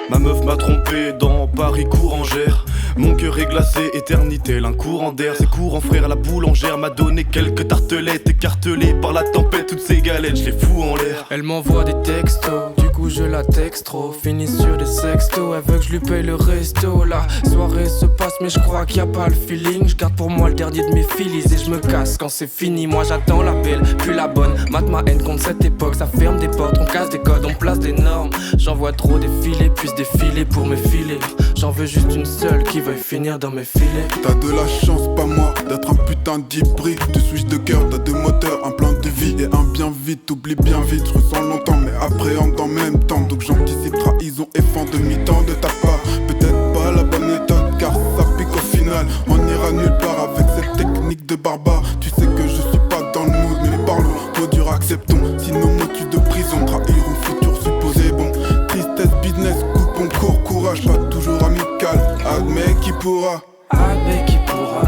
Ma meuf m'a trompé dans Paris courangère. Mon cœur est glacé, éternité, un courant d'air. C'est courant frère, la boulangère m'a donné quelques tartelettes. Écartelées par la tempête, toutes ces galettes, je les fous en l'air. Elle m'envoie des textos, du coup je la texte trop. Fini sur des sextos, elle veut que je lui paye le resto. La soirée se passe mais je crois qu'il y a pas le feeling. Je garde pour moi le dernier de mes filis et je me casse quand c'est fini. Moi j'attends la belle, puis la bonne. Mate ma haine contre cette époque, ça ferme des portes. On casse des codes, on place des normes. J'en vois trop défiler, puis défiler pour me filer. J'en veux juste une seule qui veuille finir dans mes filets. T'as de la chance, pas moi, d'être un putain d'hybride. Deux switch de cœur, t'as deux moteurs, un plan de vie et un bien vite. T'oublies bien vite, je ressens longtemps mais appréhende en même temps. Donc j'anticipe trahison et fin de mi-temps de ta part. Peut-être pas la bonne méthode car ça pique au final. On ira nulle part avec cette technique de barbare. Tu sais que je suis pas dans le mood mais parlons, trop dur acceptons. Sinon motus de prison trahiront futur supposé. Bon, tristesse, business, coupon, court, courage. Pas toujours amical, admets qui pourra. Admets qui pourra,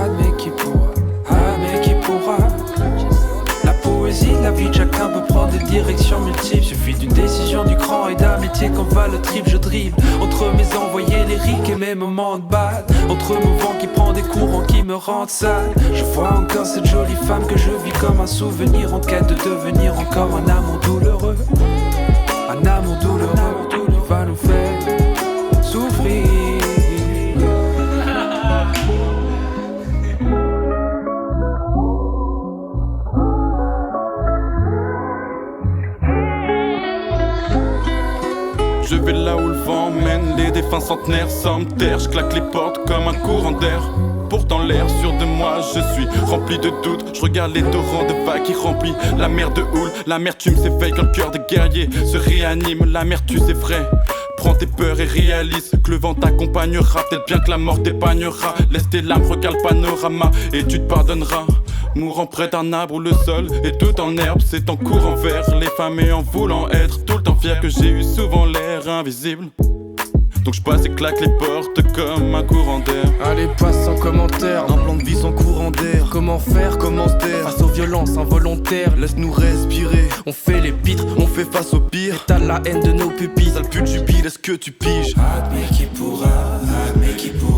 admets qui pourra, admets qui pourra. La poésie, la vie de chacun peut prendre des directions multiples. Suffit d'une décision du cran et d'amitié qu'on va le trip. Je dribble entre mes envoyés lyriques et mes moments de bad. Entre mon vent qui prend des courants qui me rendent sale. Je vois encore cette jolie femme que je vis comme un souvenir. En quête de devenir encore un amour douloureux. Un amour douloureux qui va nous faire souffrir. Je vais là où le vent mène, les défunts centenaires sans me taire. Je claque les portes comme un courant d'air. Pourtant l'air sûr de moi, je suis rempli de doutes. Je regarde les torrents de vagues qui remplissent la mer de houle. L'amertume s'éveille quand le cœur des guerriers se réanime. L'amertume s'effraie. Prends tes peurs et réalise que le vent t'accompagnera. Peut-être bien que la mort t'épargnera. Laisse tes larmes, regarde le panorama et tu te pardonneras. Mourant près d'un arbre où le sol est tout en herbe. C'est en courant vers les femmes et en voulant être tout le temps fier que j'ai eu souvent l'air invisible. Donc je passe et claque les portes comme un courant d'air. Allez, passe sans commentaire. Un plan de vie sans courant d'air. Comment faire, Comment se taire face aux violences involontaires. Laisse-nous respirer. On fait les pitres, On fait face au pire. t'as la haine de nos pupilles. Sale pute jubile, est-ce que tu piges? Admets qui pourra, admets qui pourra.